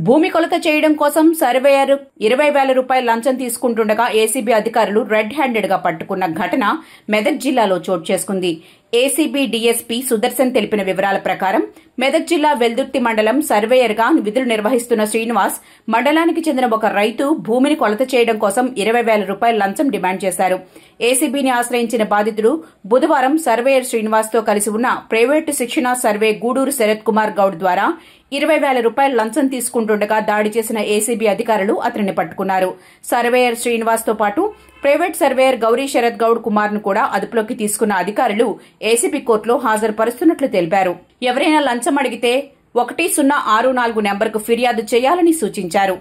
భూమి కొలత చేయడం కోసం సర్వేయర్ 20,000 రూపాయల లంచం తీసుకుంటుండగా ఏసీబీ అధికారులు రెడ్ హ్యాండెడ్ గా పట్టుకున్న ఘటన మెదక్ జిల్లాలో చోటు చేసుకుంది. ఏసీబీ డీఎస్పీ సుదర్శన్ తెలిపిన వివరాల ప్రకారం మెదక్ జిల్లా వెల్దుర్తి మండలం సర్వేయర్ గా విధులు నిర్వహిస్తున్న శ్రీనివాస్ మండలానికి చెందిన ఒక రైతు భూమిని కొలత చేయడం కోసం 20,000 రూపాయల లంచం డిమాండ్ చేశారు. ఏసీబీని ఆశ్రయించిన బాధితుడు బుధవారం సర్వేయర్ శ్రీనివాస్ తో కలిసి ఉన్న ప్రైవేటు శిక్షణా సర్వే గూడూరు శరత్ కుమార్ గౌడ్ ద్వారా 20,000 రూపాయల లంచం తీసుకుంటుండగా దాడి చేసిన ఏసీబీ అధికారులు అతనిని పట్టుకున్నారు. సర్వేయర్ శ్రీనివాస్ తో పాటు ప్రైవేట్ సర్వేయర్ గౌరీ శరత్ గౌడ్ కుమార్ ను కూడా అదుపులోకి తీసుకున్న అధికారులు ఏసీబీ కోర్టులో హాజరుపరుస్తున్నట్లు తెలిపారు. ఎవరైనా లంచం అడిగితే 1064 నెంబర్కు ఫిర్యాదు చేయాలని సూచించారు.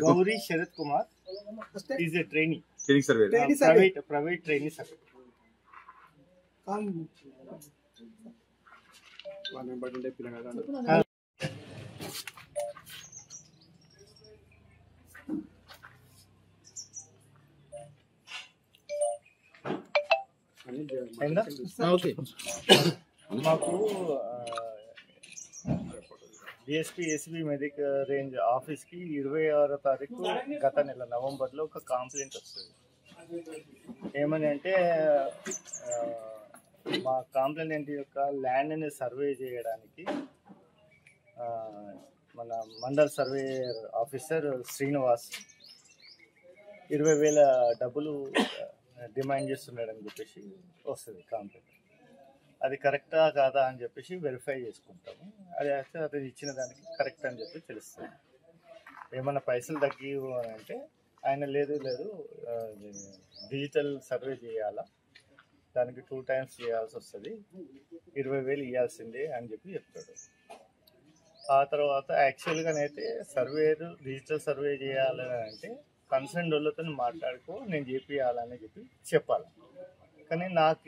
Gauri Sharad Kumar is a training survey, private training survey. మాకు డిఎస్పీ ఏసీబీ మెదక్ రేంజ్ ఆఫీస్కి 26వ తారీఖు గత నెల నవంబర్లో ఒక కంప్లైంట్ వస్తుంది. ఏమని అంటే మా కంప్లైంట్ యొక్క ల్యాండ్ని సర్వే చేయడానికి మన మండల్ సర్వే ఆఫీసర్ శ్రీనివాస్ 20,000 డబ్బులు డిమాండ్ చేస్తున్నాడని చెప్పేసి వస్తుంది కంప్లైంట్. అది కరెక్టా కాదా అని చెప్పేసి వెరిఫై చేసుకుంటాము. అది అయితే అది ఇచ్చిన దానికి కరెక్ట్ అని చెప్పి తెలుస్తుంది. ఏమన్నా పైసలు తగ్గి అంటే ఆయన లేదు డిజిటల్ సర్వే చేయాలా, దానికి 2 times చేయాల్సి వస్తుంది, 20,000 ఇవ్వాల్సిందే అని చెప్పి చెప్తాడు. ఆ తర్వాత యాక్చువల్గానైతే సర్వేరు డిజిటల్ సర్వే చేయాలని అంటే కన్సర్న్ వాళ్ళతో మాట్లాడుకో నేను చేపియాలని చెప్పి చెప్పాలి. కానీ నాకు